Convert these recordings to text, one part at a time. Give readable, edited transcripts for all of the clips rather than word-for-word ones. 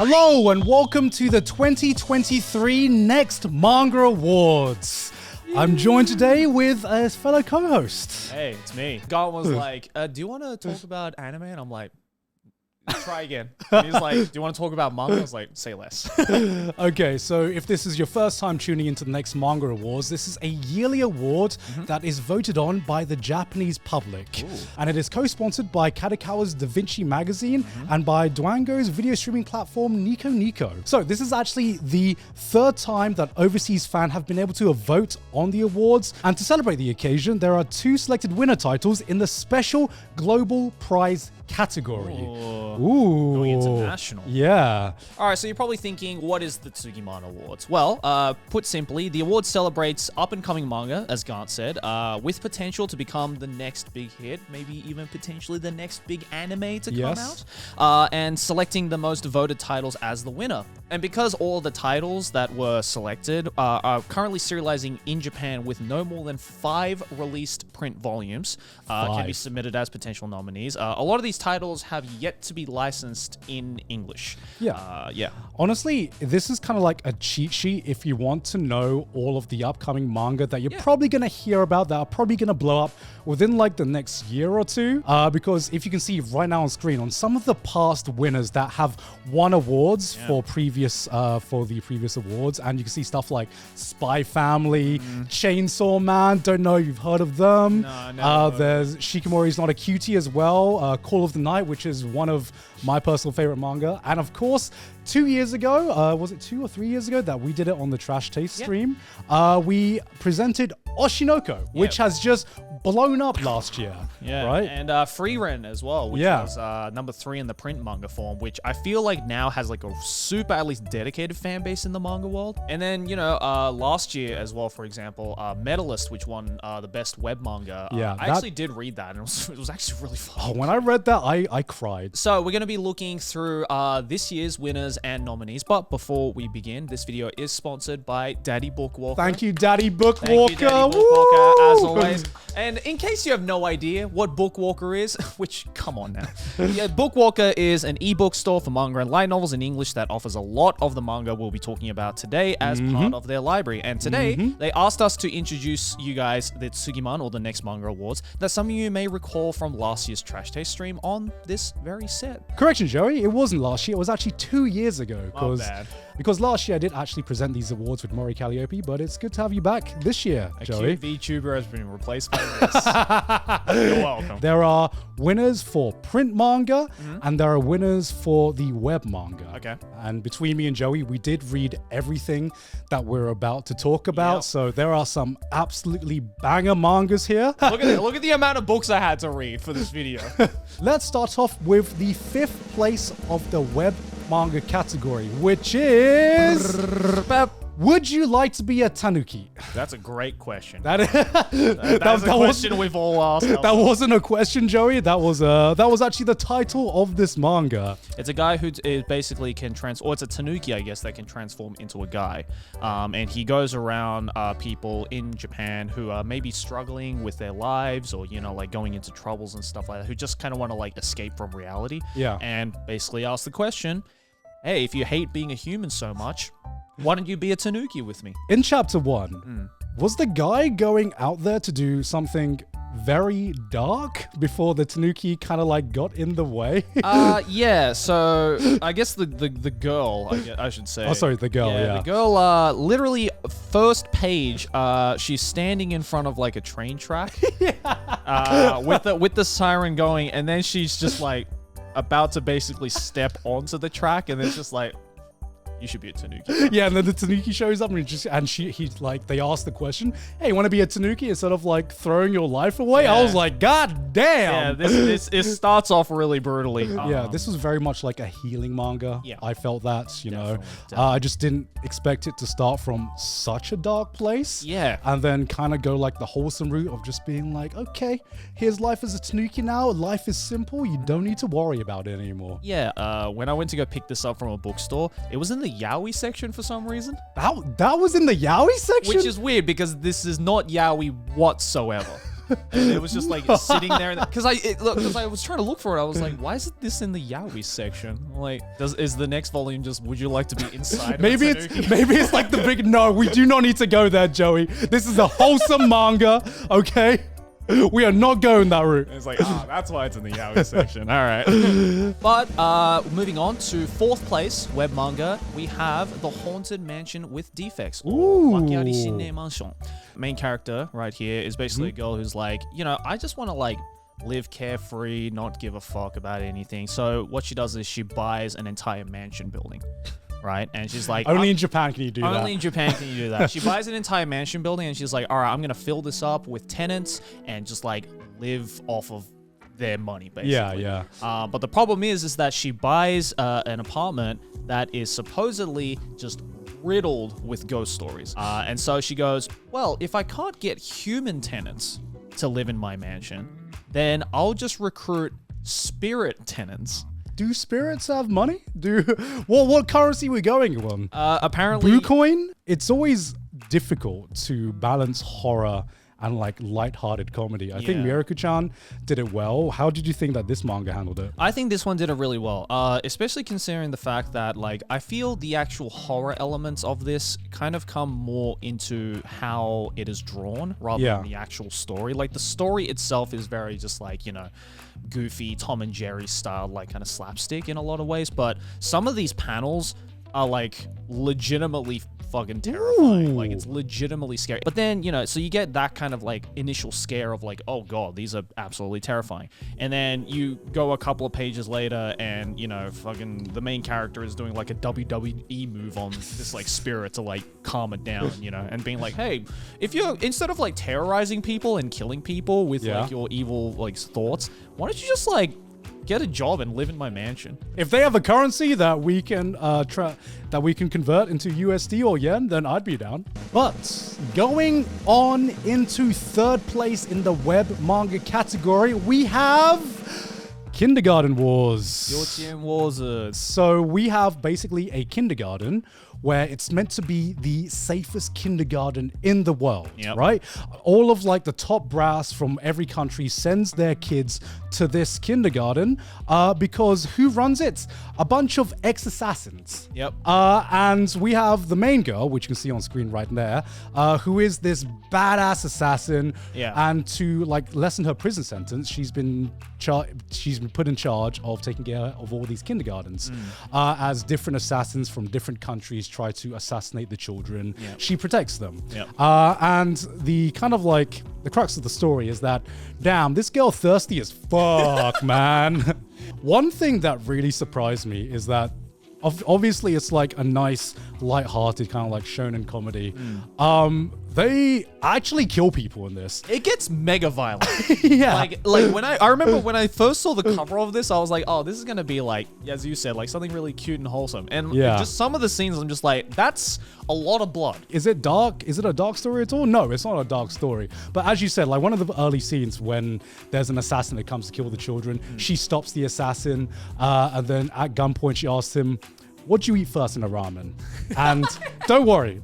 Hello and welcome to the 2023 Next Manga Awards. I'm joined today with a fellow co-host. Hey, it's me. God was like, do you want to talk about anime? And I'm like, try again. And he's like, do you want to talk about manga? I was like, say less. Okay, so if this is your first time tuning into the Next Manga Awards, this is a yearly award that is voted on by the Japanese public. Ooh. And it is co-sponsored by Kadokawa's Da Vinci magazine and by Dwango's video streaming platform Neko. So this is actually the third time that overseas fans have been able to vote on the awards. And to celebrate the occasion, there are 2 selected winner titles in the special global prize category. Ooh. Going international. Yeah. All right, so you're probably thinking, what is the Tsugiman Awards? Well, put simply, the award celebrates up-and-coming manga, as Gant said, with potential to become the next big hit, maybe even potentially the next big anime to come out, and selecting the most voted titles as the winner. And because all the titles that were selected are currently serializing in Japan with no more than 5 released print volumes, can be submitted as potential nominees. A lot of these titles have yet to be licensed in English. Yeah. Honestly, this is kind of like a cheat sheet if you want to know all of the upcoming manga that you're probably going to hear about, that are probably going to blow up within like the next year or two. Because if you can see right now on screen, on some of the past winners that have won awards for the previous awards, and you can see stuff like Spy Family, Chainsaw Man, don't know if you've heard of them. No. There's Shikimori's Not a Cutie as well, Call of the Night, which is one of my personal favorite manga. And of course, 2 years ago, was it 2 or 3 years ago that we did it on the Trash Taste stream? We presented Oshinoko, which has just blown up last year. Right? And Frieren as well, which was number 3 in the print manga form, which I feel like now has like a super, at least dedicated fan base in the manga world. And then, last year as well, for example, Medalist, which won the best web manga. I actually did read that, and it was actually really fun. Oh, when I read that, I cried. So we're going to be looking through this year's winners and nominees. But before we begin, this video is sponsored by Daddy Bookwalker. Thank you, Daddy Bookwalker. Thank you, Daddy Bookwalker, as always. And in case you have no idea what Bookwalker is, which, come on now. Bookwalker is an ebook store for manga and light novels in English that offers a lot of the manga we'll be talking about today as part of their library. And today, they asked us to introduce you guys the Tsugiman, or the Next Manga Awards, that some of you may recall from last year's Trash Taste stream on this very set. Correction, Joey. It wasn't last year. It was actually 2 years ago. Because last year I did actually present these awards with Mori Calliope, but it's good to have you back this year, Joey. A cute VTuber has been replaced by this. You're welcome. There are winners for print manga, and there are winners for the web manga. Okay. And between me and Joey, we did read everything that we're about to talk about. So there are some absolutely banger mangas here. Look at the amount of books I had to read for this video. Let's start off with the 5th place of the web manga category, which is... Would you like to be a Tanuki? That's a great question. That's a question we've all asked. That wasn't a question, Joey. That was actually the title of this manga. It's a guy who basically can or it's a Tanuki, I guess, that can transform into a guy. And he goes around people in Japan who are maybe struggling with their lives, or like going into troubles and stuff like that, who just kind of want to like escape from reality. Yeah. And basically ask the question, hey, if you hate being a human so much, why don't you be a Tanuki with me? In chapter 1, was the guy going out there to do something very dark before the Tanuki kind of like got in the way? Yeah, so I guess the girl, I should say. Oh, sorry, the girl, yeah. The girl, literally first page, she's standing in front of like a train track with the siren going, and then she's just like about to basically step onto the track, and it's just like, you should be a Tanuki. Yeah, and then the Tanuki shows up and he's like, they ask the question, hey, you want to be a Tanuki instead of like throwing your life away? Yeah. I was like, God damn. Yeah, this it starts off really brutally. Yeah, this was very much like a healing manga. Yeah. I felt that, you know. I just didn't expect it to start from such a dark place. Yeah. And then kind of go like the wholesome route of just being like, okay, here's life as a Tanuki now. Life is simple. You don't need to worry about it anymore. Yeah, when I went to go pick this up from a bookstore, it was in the yaoi section for some reason. That was in the yaoi section? Which is weird because this is not yaoi whatsoever. And it was just like sitting there. Because I was trying to look for it. I was like, why is this in the yaoi section? Like, is the next volume just, would you like to be inside? Maybe it's like the big, no, we do not need to go there, Joey. This is a wholesome manga, okay? We are not going that route. It's like, that's why it's in the yaoi section. All right. But moving on to 4th place, web manga, we have The Haunted Mansion with Defects. Ooh. Mansion. Main character right here is basically a girl who's like, I just want to like live carefree, not give a fuck about anything. So what she does is she buys an entire mansion building. Right? And she's like... Only in Japan can you do that. Only in Japan can you do that. She buys an entire mansion building and she's like, all right, I'm going to fill this up with tenants and just like live off of their money, basically. Yeah. But the problem is that she buys an apartment that is supposedly just riddled with ghost stories. And so she goes, well, if I can't get human tenants to live in my mansion, then I'll just recruit spirit tenants. Do spirits have money? What currency are we going on? Apparently... Bluecoin? It's always difficult to balance horror and like light-hearted comedy. I think Miroku-chan did it well. How did you think that this manga handled it? I think this one did it really well, especially considering the fact that like I feel the actual horror elements of this kind of come more into how it is drawn rather than the actual story. Like the story itself is very just like, goofy Tom and Jerry style, like kind of slapstick in a lot of ways, but some of these panels are like legitimately fucking terrifying. Ooh. Like it's legitimately scary. But then, so you get that kind of like initial scare of like, oh god, these are absolutely terrifying. And then you go a couple of pages later and, fucking the main character is doing like a WWE move on this like spirit to like calm it down, and being like, hey, if you're, instead of like terrorizing people and killing people with like your evil like thoughts, why don't you just like get a job and live in my mansion? If they have a currency that we can convert into USD or yen, then I'd be down. But going on into 3rd place in the web manga category, we have Kindergarten Wars. 幼稚園 Wars. So we have basically a kindergarten where it's meant to be the safest kindergarten in the world, right? All of like the top brass from every country sends their kids to this kindergarten because who runs it? A bunch of ex-assassins. And we have the main girl, which you can see on screen right there, who is this badass assassin. And to like lessen her prison sentence, she's been put in charge of taking care of all these kindergartens. As different assassins from different countries try to assassinate the children, she protects them. And the kind of like the crux of the story is that, damn, this girl thirsty as fuck, man. One thing that really surprised me is that obviously it's like a nice light-hearted kind of like shonen comedy. They actually kill people in this. It gets mega violent. Like when I remember when I first saw the cover of this, I was like, oh, this is gonna be like, as you said, like something really cute and wholesome. And just some of the scenes, I'm just like, that's a lot of blood. Is it dark? Is it a dark story at all? No, it's not a dark story. But as you said, like one of the early scenes when there's an assassin that comes to kill the children, she stops the assassin, and then at gunpoint she asks him, what do you eat first in a ramen? And don't worry,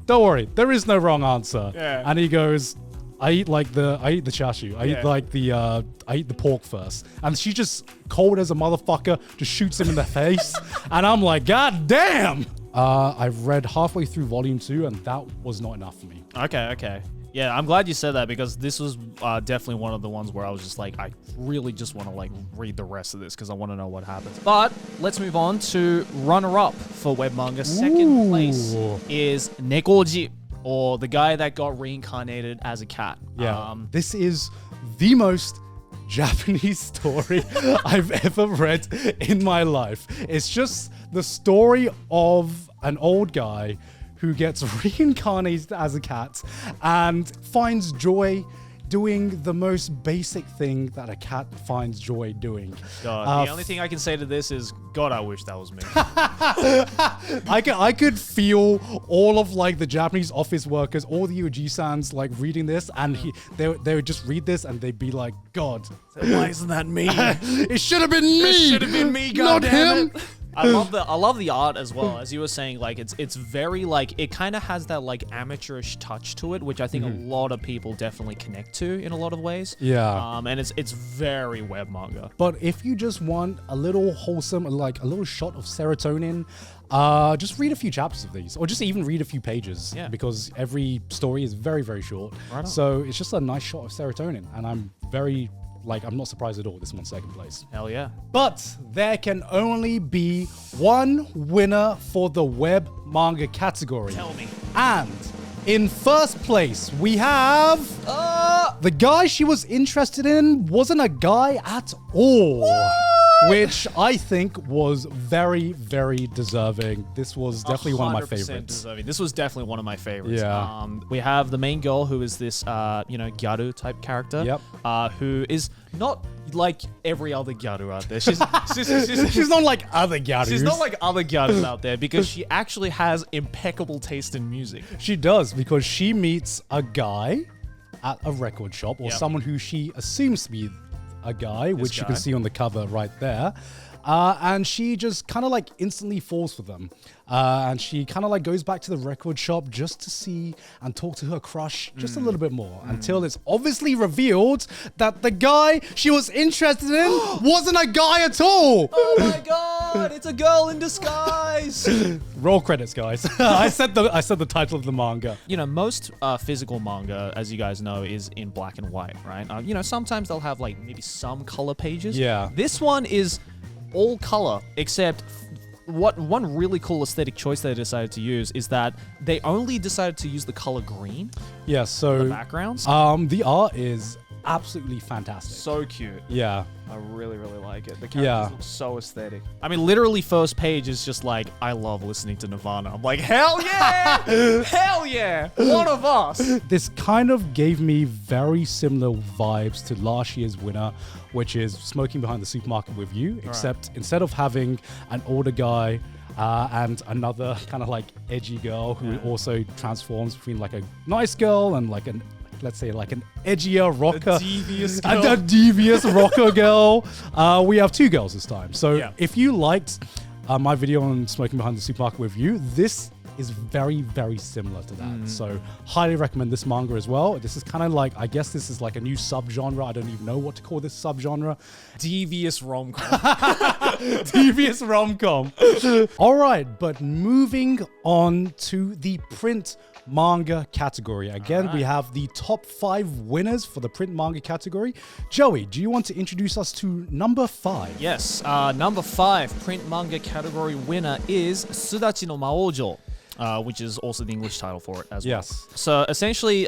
there is no wrong answer. And he goes, I eat the chashu. I eat the pork first. And she just cold as a motherfucker, just shoots him in the face. And I'm like, god damn. I've read halfway through volume 2 and that was not enough for me. Okay. Yeah, I'm glad you said that because this was definitely one of the ones where I was just like, I really just want to like read the rest of this because I want to know what happens. But let's move on to runner-up for web manga. Second place is Neko Oji, or the guy that got reincarnated as a cat. This is the most Japanese story I've ever read in my life. It's just the story of an old guy who gets reincarnated as a cat and finds joy doing the most basic thing that a cat finds joy doing. God, the only thing I can say to this is, God, I wish that was me. I could feel all of like the Japanese office workers, all the Oji-sans like reading this, and they would just read this and they'd be like, God, why isn't that me? It should have been me. It should have been me, God not him. I love the art as well. As you were saying, like it's very like it kind of has that like amateurish touch to it, which I think a lot of people definitely connect to in a lot of ways. Yeah. And it's very web manga. But if you just want a little wholesome, like a little shot of serotonin, just read a few chapters of these, or just even read a few pages, because every story is very, very short. Right on. So it's just a nice shot of serotonin, and I'm not surprised at all this one's second place. Hell yeah. But there can only be one winner for the web manga category. Tell me. And in first place, we have the guy she was interested in wasn't a guy at all. What? Which I think was very, very deserving. This was definitely one of my favorites. Deserving. This was definitely one of my favorites. Yeah. We have the main girl who is this, gyaru type character. Yep. Who is not like every other gyaru out there. She's not like other gyarus. She's not like other gyarus out there because she actually has impeccable taste in music. She does, because she meets a guy at a record shop, or someone who she assumes to be a guy, which you can see on the cover right there. And she just kind of like instantly falls for them. And she kind of like goes back to the record shop just to see and talk to her crush just a little bit more, until it's obviously revealed that the guy she was interested in wasn't a guy at all. Oh my god, it's a girl in disguise. Roll credits, guys. I said the title of the manga. You know, most physical manga, as you guys know, is in black and white, right? Sometimes they'll have like maybe some color pages. Yeah. This one is all color, except one really cool aesthetic choice they decided to use is that they only decided to use the color green. Yeah, so the backgrounds. The art is absolutely fantastic. So cute. Yeah. I really, really like it. The characters look so aesthetic. I mean, literally first page is just like, I love listening to Nirvana. I'm like, hell yeah! Hell yeah! One of us! This kind of gave me very similar vibes to last year's winner, which is Smoking Behind the Supermarket with You, except instead of having an older guy and another kind of like edgy girl who also transforms between like a nice girl and like an, let's say, like an edgier rocker. A devious girl. A devious rocker girl. We have two girls this time. So if you liked my video on Smoking Behind the Supermarket with You, this is very, very similar to that. So highly recommend this manga as well. This is kind of like, I guess this is like a new subgenre. I don't even know what to call this subgenre. Devious rom-com. Devious rom-com. All right, but moving on to the print manga category. Again, we have the top 5 winners for the print manga category. Joey, do you want to introduce us to number 5? Yes, number 5 print manga category winner is Sudachi no Maojo. Which is also the English title for it as well. Yes. So essentially,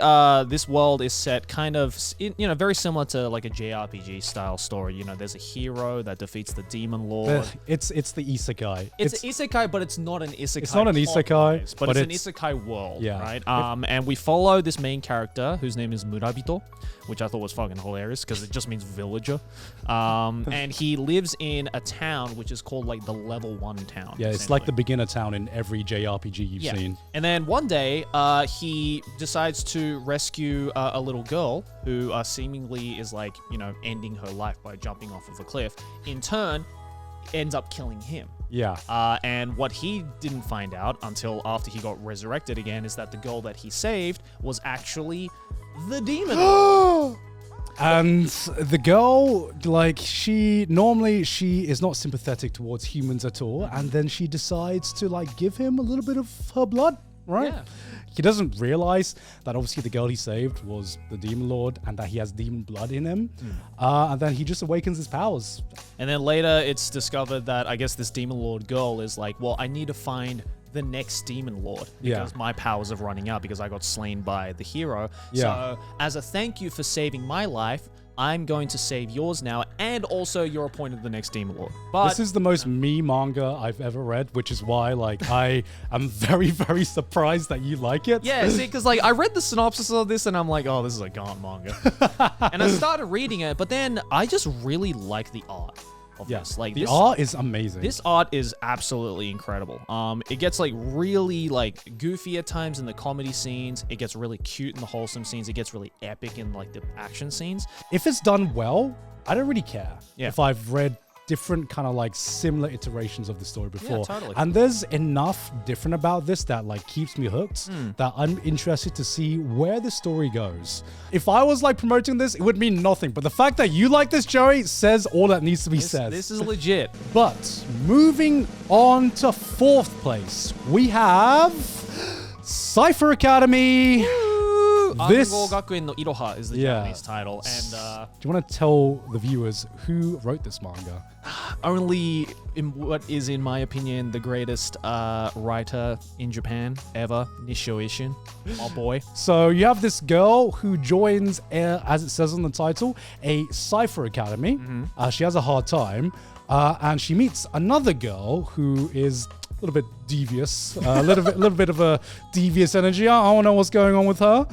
this world is set kind of, very similar to like a JRPG style story. You know, there's a hero that defeats the demon lord. It's the isekai. It's an isekai, but it's not an isekai. It's not an isekai, but it's an isekai world, yeah. right? And we follow this main character whose name is Murabito, which I thought was fucking hilarious because it just means villager. And he lives in a town which is called like the level 1 town. Yeah, it's like the beginner town in every JRPG you've seen. And then one day, he decides to rescue a little girl who seemingly is like, ending her life by jumping off of a cliff. In turn, ends up killing him. Yeah. And what he didn't find out until after he got resurrected again is that the girl that he saved was actually the demon. And the girl, like, she is not sympathetic towards humans at all. And then she decides to, like, give him a little bit of her blood, right? Yeah. He doesn't realize that obviously the girl he saved was the demon lord and that he has demon blood in him. And then he just awakens his powers. And then later it's discovered that I guess this demon lord girl is like, well, I need to find the next demon lord because my powers are running out because I got slain by the hero. So as a thank you for saving my life, I'm going to save yours now, and also you're appointed the next demon lord. But this is the most me manga I've ever read, which is why, like, I am very, very surprised that you like it. Yeah, see, because like I read the synopsis of this and I'm like, oh, this is a Gaunt manga. And I started reading it, but then I just really like the art. Yes, like the art is amazing. This art is absolutely incredible. It gets like really like goofy at times in the comedy scenes. It gets really cute in the wholesome scenes. It gets really epic in like the action scenes. If it's done well, I don't really care. If I've read different kind of like similar iterations of the story before. Yeah, totally. And there's enough different about this that like keeps me hooked, that I'm interested to see where the story goes. If I was like promoting this, it would mean nothing. But the fact that you like this, Joey, says all that needs to be said. This is legit. But moving on to 4th place, we have Cipher Academy. This Ango Gakuen no Iroha is the Japanese title, and do you want to tell the viewers who wrote this manga? only in what is, in my opinion, the greatest writer in Japan ever, Nishio Ishin, my boy. So you have this girl who joins, as it says on the title, a Cipher Academy. She has a hard time, and she meets another girl who is a little bit devious, a little bit of a devious energy. I don't know what's going on with her,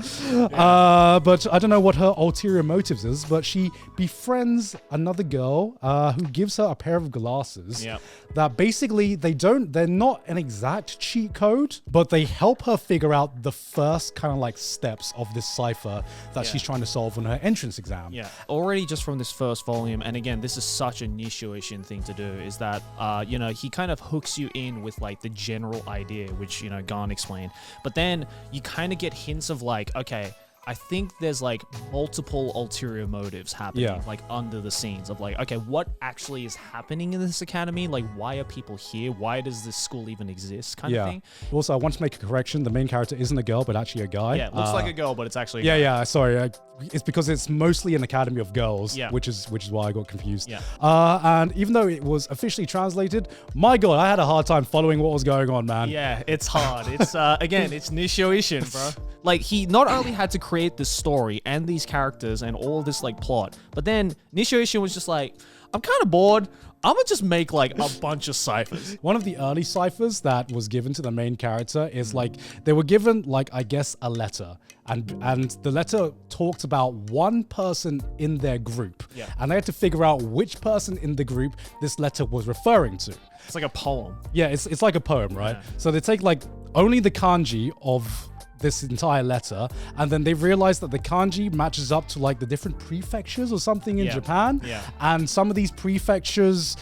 but I don't know what her ulterior motives is. But she befriends another girl who gives her a pair of glasses that basically they're not an exact cheat code, but they help her figure out the first kind of like steps of this cipher that she's trying to solve on her entrance exam. Yeah, already just from this first volume, and again, this is such a Nishio Ishin thing to do, is that you know, he kind of hooks you in with like the general idea, which, you know, Garn explained, but then you kind of get hints of like, okay, I think there's like multiple ulterior motives happening, like under the scenes of like, okay, what actually is happening in this academy? Like, why are people here? Why does this school even exist? Kind of thing. Also, I want to make a correction. The main character isn't a girl, but actually a guy. Yeah, it looks like a girl, but it's actually a guy. Yeah, sorry. It's because it's mostly an academy of girls, which is why I got confused. And even though it was officially translated, my God, I had a hard time following what was going on, man. Yeah, it's hard. It's again, it's Nishio Ishin, bro. Like, he not only had to create this story and these characters and all this like plot, but then Nishio Ishin was just like, I'm kind of bored. I'm gonna just make like a bunch of ciphers. One of the early ciphers that was given to the main character is like, they were given like, I guess, a letter. And the letter talked about one person in their group. And they had to figure out which person in the group this letter was referring to. It's like a poem. Yeah, it's like a poem, right? So they take like only the kanji of this entire letter, and then they realize that the kanji matches up to like the different prefectures or something in Japan. And some of these prefectures,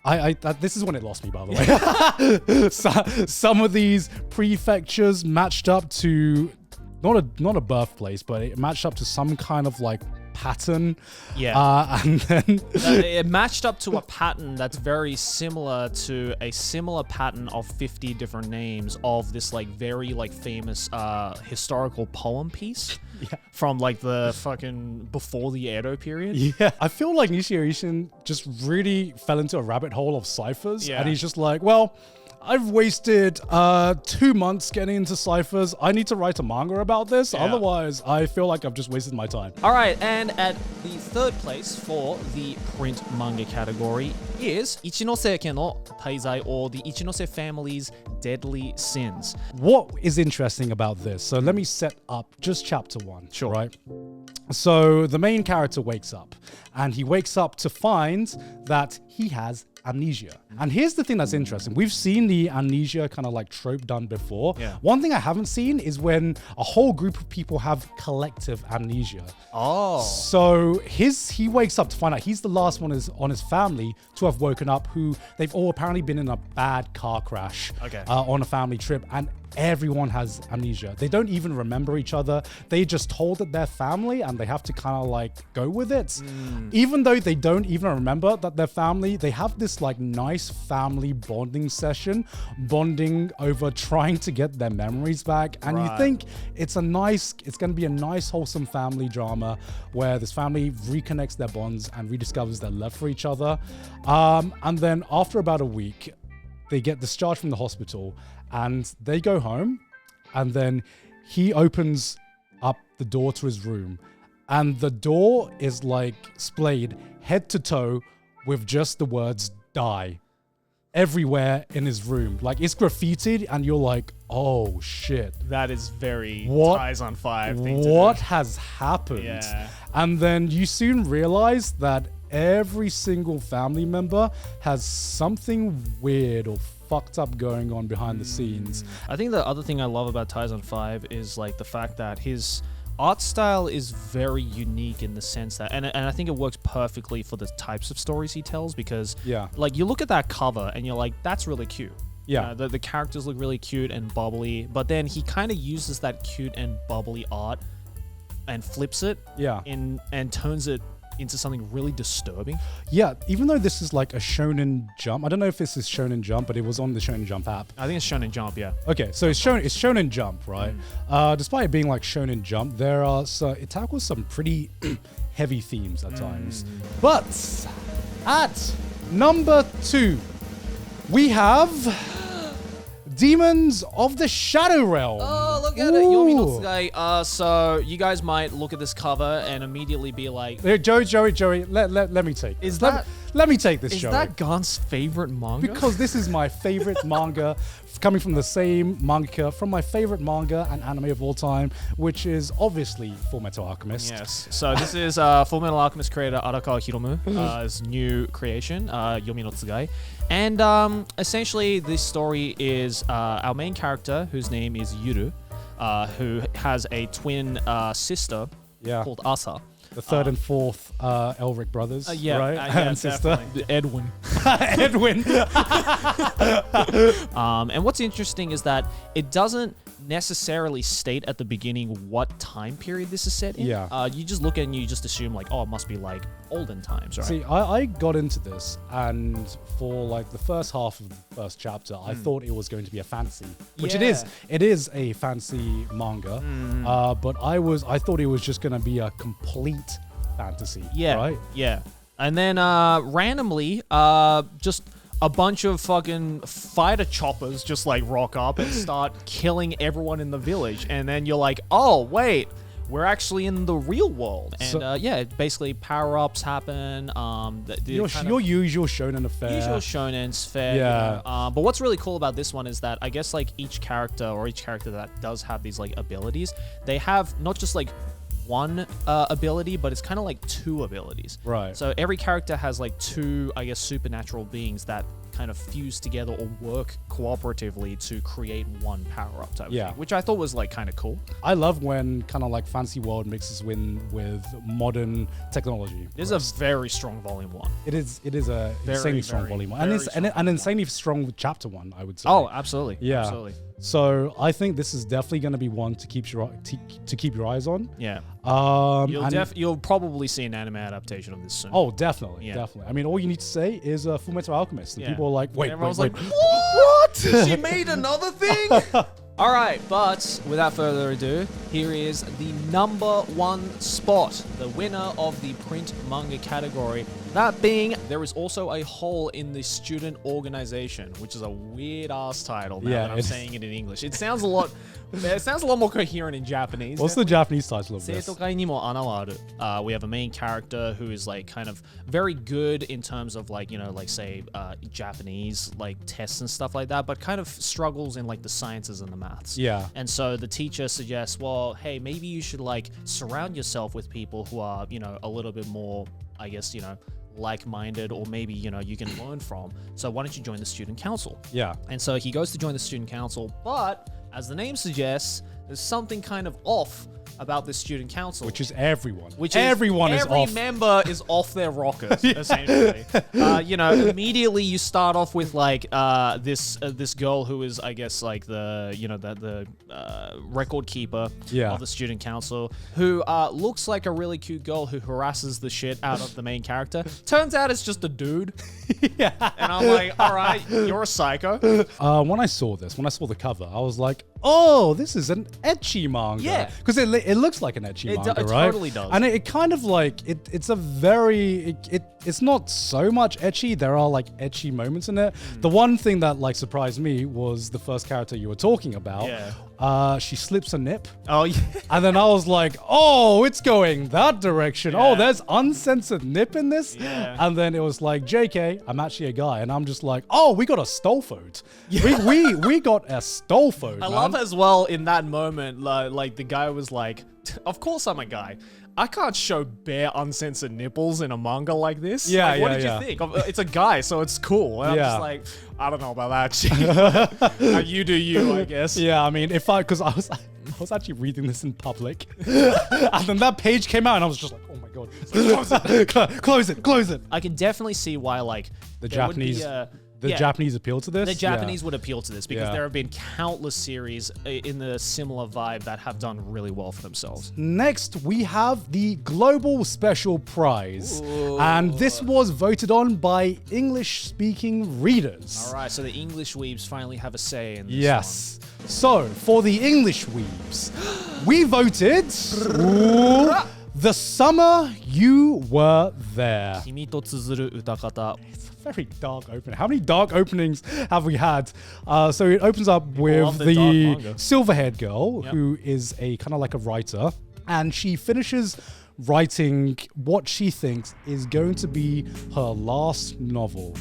this is when it lost me, by the way. Some of these prefectures matched up to not a birthplace, but it matched up to some kind of like pattern. And then it matched up to a pattern that's very similar to a similar pattern of 50 different names of this like very like famous historical poem piece from like the fucking before the Edo period. I feel like Nishio Ishin just really fell into a rabbit hole of ciphers, and he's just like, well, I've wasted 2 months getting into ciphers. I need to write a manga about this. Otherwise, I feel like I've just wasted my time. All right, and at the 3rd place for the print manga category is Ichinose no Taizai, or the Ichinose family's deadly sins. What is interesting about this? So let me set up just chapter 1. Right? So the main character wakes up, and he wakes up to find that he has amnesia. And here's the thing that's interesting. We've seen the amnesia kind of like trope done before. One thing I haven't seen is when a whole group of people have collective amnesia. So he wakes up to find out he's the last one on his family to have woken up, who they've all apparently been in a bad car crash on a family trip, and everyone has amnesia. They don't even remember each other. They just told that they're family, and they have to kind of like go with it. Even though they don't even remember that they're family, they have this like nice family bonding session, bonding over trying to get their memories back. And you think it's going to be a nice wholesome family drama where this family reconnects their bonds and rediscovers their love for each other. And then after about a week, they get discharged from the hospital, and they go home, and then he opens up the door to his room, and the door is like splayed head to toe with just the words "die" everywhere in his room. Like, it's graffitied, and you're like, oh shit. That is very Ties on 5 thing to do. What has happened? And then you soon realize that every single family member has something weird or fucked up going on behind the scenes. I think the other thing I love about Ties on 5 is like the fact that his art style is very unique in the sense that, and I think it works perfectly for the types of stories he tells, because like you look at that cover and you're like, that's really cute. Yeah. The characters look really cute and bubbly, but then he kind of uses that cute and bubbly art and flips it and turns it into something really disturbing. Yeah, even though this is like a Shonen Jump, I don't know if this is Shonen Jump, but it was on the Shonen Jump app. I think it's Shonen Jump, yeah. Okay, so it's Shonen Jump, right? Despite it being like Shonen Jump, it tackles some pretty heavy themes at times. But at number 2, we have Demons of the Shadow Realm. Oh, look at it. Yomi no Tsugai. So you guys might look at this cover and immediately be like, Hey, Joey, let me take this. Let me take this, Joey. Is that Gant's favorite manga? Because this is my favorite manga, coming from the same mangaka from my favorite manga and anime of all time, which is obviously Fullmetal Alchemist. Yes. So this is Fullmetal Alchemist creator Arakawa Hiromu's new creation, Yomi no Tsugai. And essentially this story is our main character, whose name is Yuru, who has a twin sister called Asa. The third and fourth Elric brothers, right? And sister. Edwin. Edwin. And what's interesting is that it doesn't necessarily state at the beginning what time period this is set in. Yeah. You just look at it and you just assume like, oh, it must be like olden times, right? See, I got into this, and for like the first half of the first chapter, I thought it was going to be a fantasy, which it is. It is a fantasy manga, but I thought it was just going to be a complete fantasy. Yeah. Right? Yeah. And then randomly, just a bunch of fucking fighter choppers just like rock up and start killing everyone in the village. And then you're like, oh, wait, we're actually in the real world. And basically power-ups happen. Your usual shonen affair. Usual shonen's fair. Yeah. You know? But what's really cool about this one is that I guess like each character that does have these like abilities, they have not just like one ability, but it's kind of like two abilities. Right. So every character has like two, I guess, supernatural beings that kind of fuse together or work cooperatively to create one power-up type thing, which I thought was like kind of cool. I love when kind of like fantasy world mixes with modern technology. This is a very strong volume 1. It is a insanely strong volume 1. And it's an insanely strong chapter 1, I would say. Oh, absolutely. Yeah. Absolutely. So I think this is definitely going to be one to keep your eyes on. Yeah. You'll probably see an anime adaptation of this soon. Oh, definitely. I mean, all you need to say is Fullmetal Alchemist. And people are like, wait. Like, what? She made another thing? All right, but without further ado, here is the number 1 spot, the winner of the print manga category. That being, there is also a hole in the student organization, which is a weird ass title now that I'm saying it in English. It sounds a lot more coherent in Japanese. What's the Japanese title of this? Seitokai ni mo ana wa aru. We have a main character who is like kind of very good in terms of like, you know, like say Japanese like tests and stuff like that, but kind of struggles in like the sciences and the maths. Yeah. And so the teacher suggests, well, hey, maybe you should like surround yourself with people who are, you know, a little bit more, I guess, you know, like-minded, or maybe, you know, you can learn from. So why don't you join the student council? Yeah. And so he goes to join the student council, but as the name suggests, there's something kind of off about this student council. Which is everyone. Every off. member is off their rockers, essentially. You know, immediately you start off with like this girl who is, I guess, like the record keeper of the student council, who looks like a really cute girl who harasses the shit out of the main character. Turns out it's just a dude. And I'm like, all right, you're a psycho. When I saw the cover, I was like, oh, this is an ecchi manga. Yeah. Because it looks like an ecchi manga, right? It totally does. And it kind of like, it's a very, it's not so much ecchi. There are like ecchi moments in it. The one thing that like surprised me was the first character you were talking about. Yeah. She slips a nip. Oh, yeah. And then I was like, oh, it's going that direction. Yeah. Oh, there's uncensored nip in this. Yeah. And then it was like, JK, I'm actually a guy. And I'm just like, oh, we got a stolfode. Yeah. We got a stolfode. I love as well in that moment, like the guy was like, of course I'm a guy. I can't show bare uncensored nipples in a manga like this. Yeah, like, what did you think? It's a guy, so it's cool. And I'm just like, I don't know about that shit. You do you, I guess. Yeah, I mean, because I was like, I was actually reading this in public. And then that page came out and I was just like, oh my God. Close it. I can definitely see why, like, The there would be, Japanese appeal to this? The Japanese would appeal to this because Yeah. there have been countless series in the similar vibe that have done really well for themselves. Next, we have the Global Special Prize. And this was voted on by English-speaking readers. All right, so the English weebs finally have a say in this Yes. So, for the English weebs, we voted The Summer You Were There. one. 君と綴る歌方. Very dark opening. How many dark openings have we had? So it opens up with love the the dark manga. silver-haired girl Yep. who is a kind of like a writer, and she finishes writing what she thinks is going to be her last novel.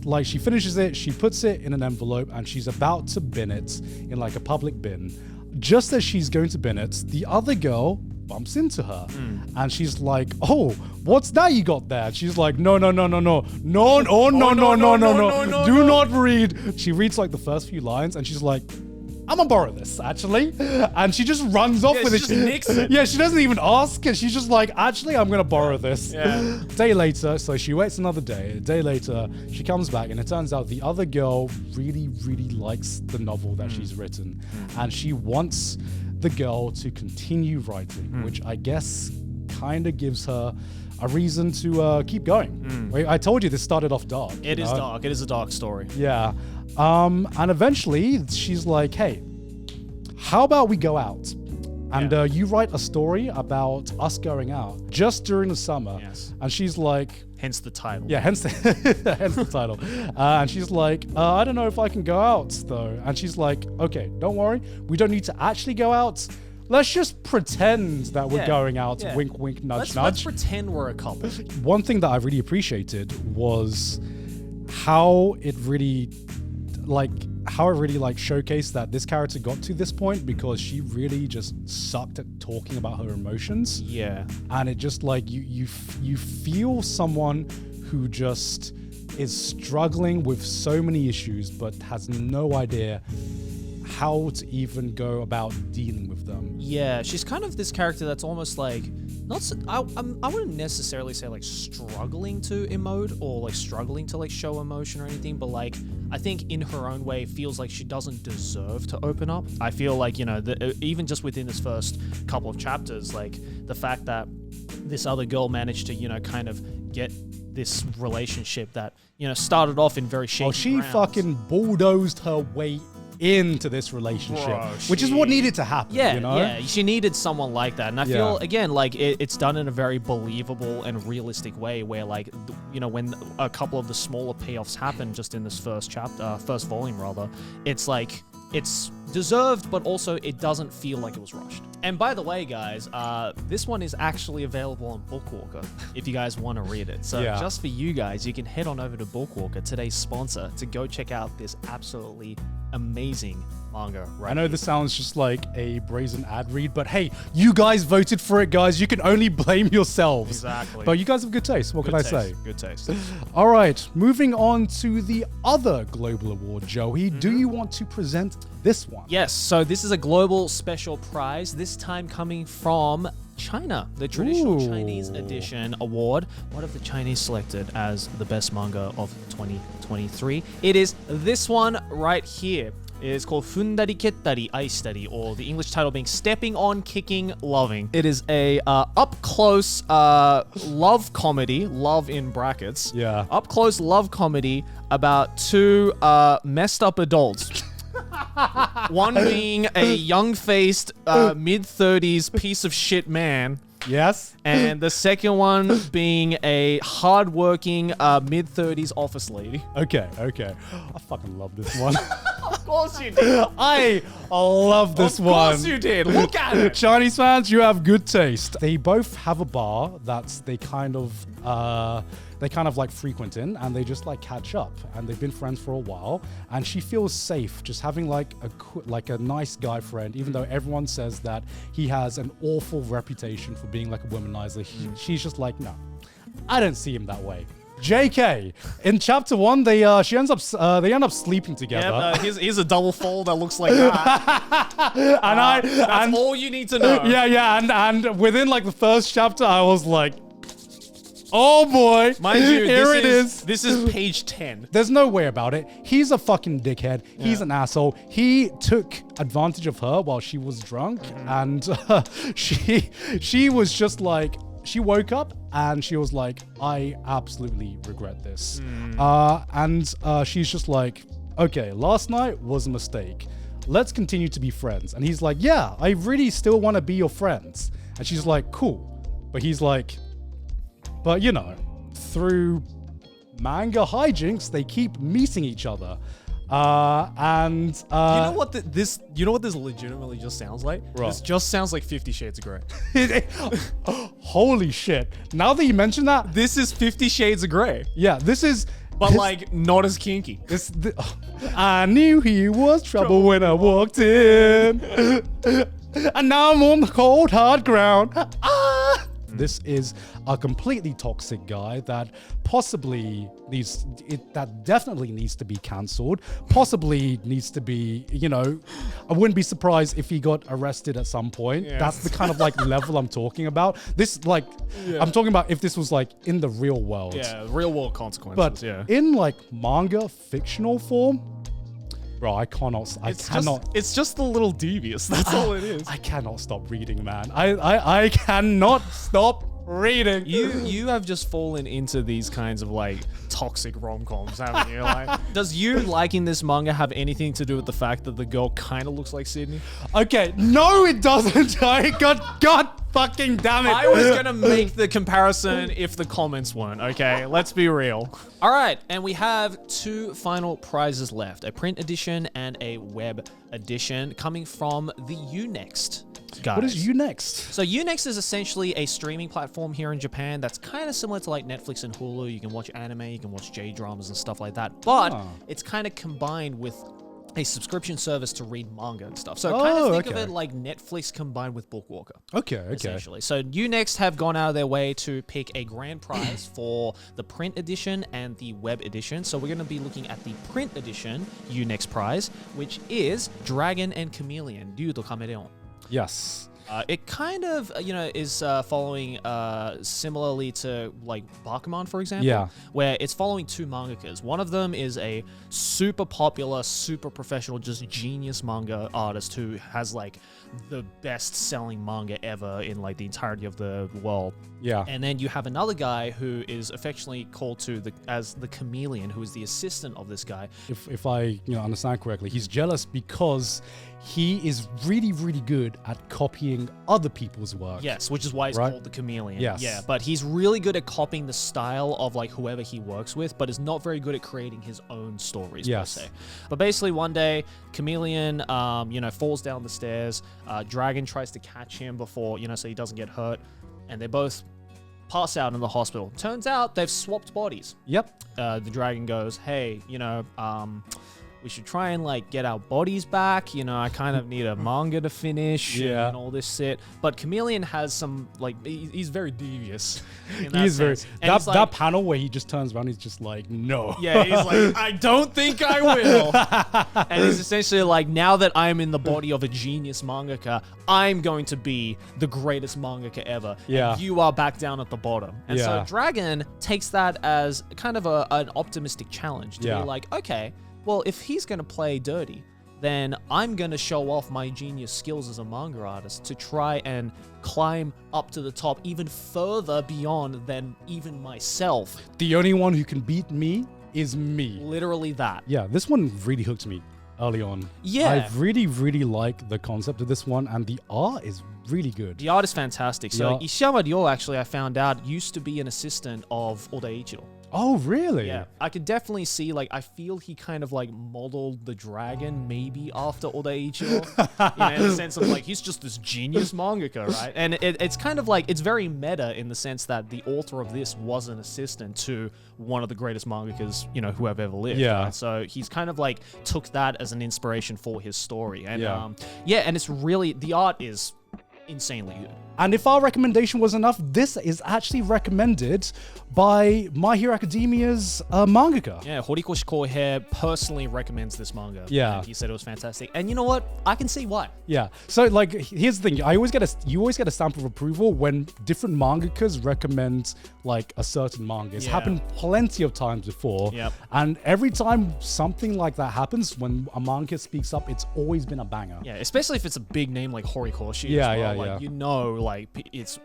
Like, she finishes it, she puts it in an envelope, and she's about to bin it in like a public bin. Just as she's going to bin it, the other girl bumps into her and she's like, oh, what's that you got there? She's like, no, do not read. She reads like the first few lines and she's like, I'm gonna borrow this, actually. And she just runs off with she it. just nicks it. Yeah, she doesn't even ask. She's just like, actually, I'm gonna borrow this. Yeah. Day later, so she waits another day. A day later, she comes back and it turns out the other girl really, really likes the novel that she's written. And she wants the girl to continue writing, which I guess kind of gives her a reason to keep going. Wait, I told you this started off dark. It is dark. It is a dark story. Yeah. And eventually she's like, hey, how about we go out? And you write a story about us going out just during the summer. Yes. And she's like, Hence the title. yeah, hence the title. And she's like, I don't know if I can go out though. And she's like, okay, don't worry. We don't need to actually go out. Let's just pretend that we're going out. Yeah. Wink, wink, nudge, Let's nudge. pretend we're a couple. One thing that I really appreciated was how it really showcased that this character got to this point because she really just sucked at talking about her emotions. Yeah. And it just like you feel someone who just is struggling with so many issues but has no idea how to even go about dealing with them. Yeah, she's kind of this character that's almost like I wouldn't necessarily say like struggling to emote or like struggling to like show emotion or anything, but like I think in her own way feels like she doesn't deserve to open up. I feel like, you know, even just within this first couple of chapters, like the fact that this other girl managed to, you know, kind of get this relationship that, you know, started off in very shaky she grounds. fucking bulldozed her way into this relationship, Bro, which is what needed to happen. Yeah, you know? yeah, she needed someone like that, and I feel again like it's done in a very believable and realistic way. Where like you know, when a couple of the smaller payoffs happen just in this first chapter, first volume rather, it's like it's deserved, but also it doesn't feel like it was rushed. And by the way, guys, this one is actually available on Bookwalker if you guys want to read it. So just for you guys, you can head on over to Bookwalker, today's sponsor, to go check out this absolutely amazing manga. Right? I know this sounds just like a brazen ad read, but hey, you guys voted for it, guys. You can only blame yourselves. Exactly. But you guys have good taste. What can I say? Good taste. All right, moving on to the other global award, Joey. Do you want to present this one? Yes, so this is a global special prize, this time coming from China, the traditional Chinese edition award. What have the Chinese selected as the best manga of 2023? It is this one right here. It is called Fundari Kettari Aishitari, or the English title being Stepping on, Kicking, Loving. It is a up-close love comedy, love in brackets. Yeah. Up-close love comedy about two messed up adults. One being a young-faced, mid-30s piece of shit man. Yes. And the second one being a hard-working, mid-30s office lady. Okay. I fucking love this one. Of course you did. I love this one. Of course you did. Look at it. Chinese fans, you have good taste. They both have a bar that they kind of like frequent in, and they just like catch up, and they've been friends for a while, and she feels safe just having like a nice guy friend, even though everyone says that he has an awful reputation for being like a womanizer. She's just like, no, I don't see him that way. JK. In chapter 1, they end up sleeping together. Yep, here's a double fold that looks like that. That's all you need to know. Yeah, and within like the first chapter, I was like, oh boy, mind you, here it is. This is page 10. There's no way about it. He's a fucking dickhead. He's an asshole. He took advantage of her while she was drunk, and she was just like, she woke up and she was like, I absolutely regret this. And she's just like, okay, last night was a mistake. Let's continue to be friends. And he's like, yeah, I really still want to be your friends. And she's like, cool. But he's like, but you know, through manga hijinks, they keep meeting each other. You know what this legitimately just sounds like? Right. This just sounds like 50 Shades of Grey. Holy shit. Now that you mention that, This is 50 Shades of Grey, yeah, this is... but like not as kinky. I knew he was trouble when I walked in. And now I'm on the cold, hard ground. This is a completely toxic guy that possibly definitely needs to be cancelled. Possibly needs to be, you know, I wouldn't be surprised if he got arrested at some point. Yeah. That's the kind of like level I'm talking about. This like, I'm talking about if this was like in the real world. Yeah, real world consequences. But yeah. in like manga fictional form, bro, I cannot. It's just a little devious. That's all it is. I cannot stop reading, man. I cannot stop reading. You have just fallen into these kinds of like toxic rom-coms, haven't you? Like, does you liking this manga have anything to do with the fact that the girl kind of looks like Sydney? Okay, no, it doesn't. God fucking damn it. I was gonna make the comparison if the comments weren't. Okay, let's be real. All right, and we have 2 final prizes left, a print edition and a web edition coming from the Unext guys. What is Unext? So Unext is essentially a streaming platform here in Japan that's kind of similar to like Netflix and Hulu. You can watch anime, you can watch J-dramas and stuff like that, but it's kind of combined with a subscription service to read manga and stuff. So kind of think of it like Netflix combined with Bookwalker. Okay. Essentially. So Unext have gone out of their way to pick a grand prize for the print edition and the web edition. So we're going to be looking at the print edition Unext prize, which is Dragon and Chameleon, Ryu to CHAMELEON. Yes. It kind of, is following similarly to like Bakuman, for example, where it's following 2 mangakas. One of them is a super popular, super professional, just genius manga artist who has like the best-selling manga ever in like the entirety of the world. Yeah. And then you have another guy who is affectionately called to as the Chameleon, who is the assistant of this guy. If I understand correctly, he's jealous because he is really, really good at copying other people's work. Yes, which is why he's called the Chameleon. Yes. Yeah, but he's really good at copying the style of like whoever he works with, but is not very good at creating his own stories per se. But basically one day, Chameleon, falls down the stairs. Dragon tries to catch him before, so he doesn't get hurt. And they both pass out in the hospital. Turns out they've swapped bodies. Yep. The dragon goes, hey, we should try and like get our bodies back. I kind of need a manga to finish and all this shit. But Chameleon has some like he's very devious. He's very that panel where he just turns around. He's just like, no. Yeah, he's like, I don't think I will. And he's essentially like, now that I'm in the body of a genius mangaka, I'm going to be the greatest mangaka ever. Yeah. And you are back down at the bottom. And so Dragon takes that as kind of an optimistic challenge to be like, okay, well, if he's going to play dirty, then I'm going to show off my genius skills as a manga artist to try and climb up to the top even further beyond than even myself. The only one who can beat me is me. Literally that. Yeah, this one really hooked me early on. Yeah. I really, really like the concept of this one, and the art is really good. The art is fantastic. So Ishiyama Ryo, actually, I found out, used to be an assistant of Oda Ichiro. Oh, really? Yeah, I could definitely see, like, I feel he kind of, like, modeled the dragon maybe after Oda Ichiro, in the sense of, like, he's just this genius mangaka, right? And it's kind of, like, it's very meta in the sense that the author of this was an assistant to one of the greatest mangakas, who have ever lived. Yeah. Right? So he's kind of, like, took that as an inspiration for his story. And, yeah, and it's really, the art is insanely good. And if our recommendation was enough, this is actually recommended by My Hero Academia's mangaka. Yeah, Horikoshi Kohei personally recommends this manga. Yeah. And he said it was fantastic. And you know what? I can see why. Yeah. So like, here's the thing. You always get a stamp of approval when different mangakas recommend like a certain manga. It's happened plenty of times before. Yep. And every time something like that happens, when a manga speaks up, it's always been a banger. Yeah, especially if it's a big name like Horikoshi. Yeah, as well. yeah, like, yeah. You know, like it's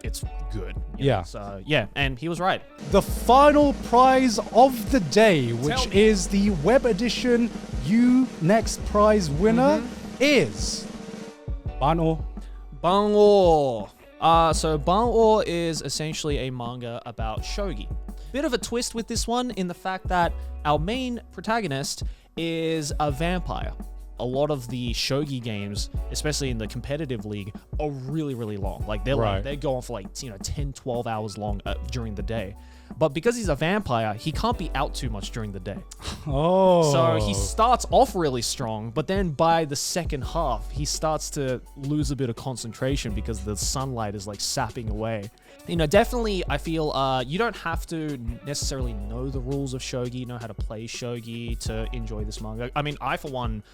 good. You Yeah. know? So yeah, and he was right. The final prize of the day, which me. is the web edition Next prize winner, is Banoh. Banoh. So Banoh is essentially a manga about shogi. Bit of a twist with this one in the fact that our main protagonist is a vampire. A lot of the shogi games, especially in the competitive league, are really, really long. Like they go on for like 10, 12 hours long during the day. But because he's a vampire, he can't be out too much during the day. Oh. So he starts off really strong, but then by the second half, he starts to lose a bit of concentration because the sunlight is like sapping away. Definitely, I feel you don't have to necessarily know the rules of shogi, know how to play shogi to enjoy this manga. I mean, I, for one,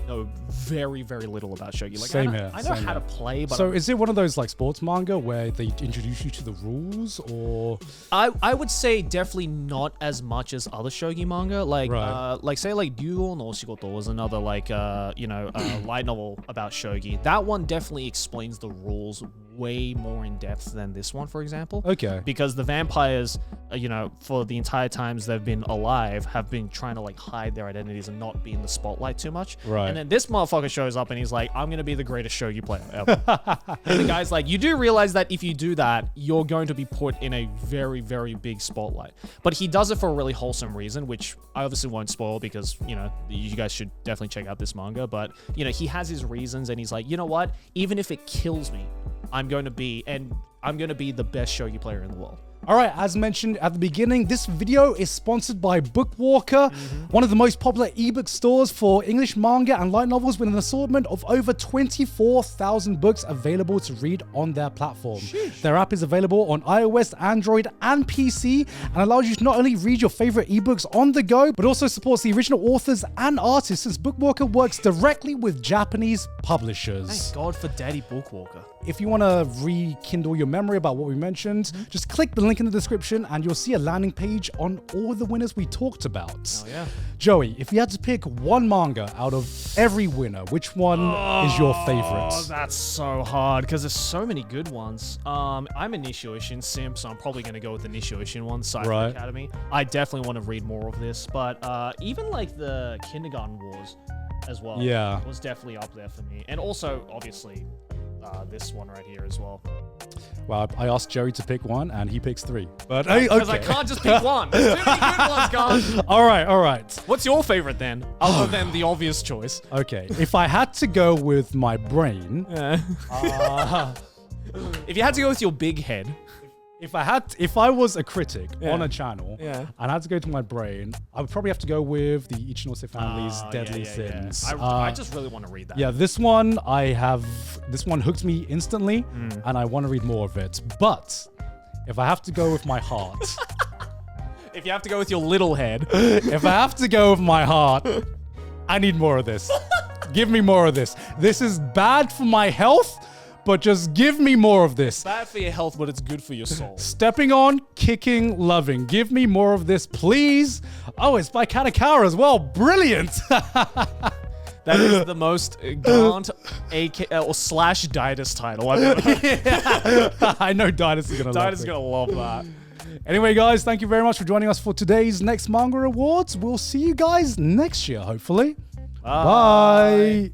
know very, very little about shogi. Like, Same here. I know how to play, but so is it one of those like sports manga where they introduce you to the rules, or? I would say definitely not as much as other shogi manga. Like say like Ryugo no Oshigoto was another like light novel about shogi. That one definitely explains the rules way more in depth than this one, for example. Okay. Because the vampires, for the entire times they've been alive, have been trying to like hide their identities and not be in the spotlight too much. Right. And then this motherfucker shows up and he's like, I'm gonna be the greatest shogi player ever. And the guy's like, you do realize that if you do that, you're going to be put in a very, very big spotlight. But he does it for a really wholesome reason, which I obviously won't spoil because, you guys should definitely check out this manga. But, he has his reasons and he's like, you know what? Even if it kills me, I'm going to be the best shogi player in the world. All right, as mentioned at the beginning, this video is sponsored by Bookwalker, one of the most popular ebook stores for English manga and light novels with an assortment of over 24,000 books available to read on their platform. Sheesh. Their app is available on iOS, Android, and PC and allows you to not only read your favorite ebooks on the go, but also supports the original authors and artists since Bookwalker works directly with Japanese publishers. Thank God for Daddy Bookwalker. If you want to rekindle your memory about what we mentioned, just click the link in the description and you'll see a landing page on all the winners we talked about. Oh yeah. Joey, if you had to pick one manga out of every winner, which one is your favorite? Oh, that's so hard because there's so many good ones. I'm a Nishio Ishin simp, so I'm probably going to go with the Nishio Ishin one, Cipher Academy. I definitely want to read more of this, but even like the Kindergarten Wars as well was definitely up there for me. And also, obviously, this one right here as well. Well, I asked Joey to pick one, and he picks three. But because I can't just pick one. There's too many good ones, guys. All right. What's your favorite then, other than the obvious choice? Okay, if I had to go with my brain, if you had to go with your big head. If I was a critic on a channel and I had to go to my brain, I would probably have to go with the Ichinose family's Deadly Sins. I just really want to read that. Yeah, this one hooked me instantly and I want to read more of it. But if I have to go with my heart, if you have to go with your little head, if I have to go with my heart, I need more of this. Give me more of this. This is bad for my health, but just give me more of this. Bad for your health, but it's good for your soul. Stepping on, kicking, loving. Give me more of this, please. Oh, it's by Kadokawa as well. Brilliant. That is the most Gaunt or slash Didus title I've ever heard. I know Didus is going to love it. Didus is going to love that. Anyway, guys, thank you very much for joining us for today's Next Manga Awards. We'll see you guys next year, hopefully. Bye.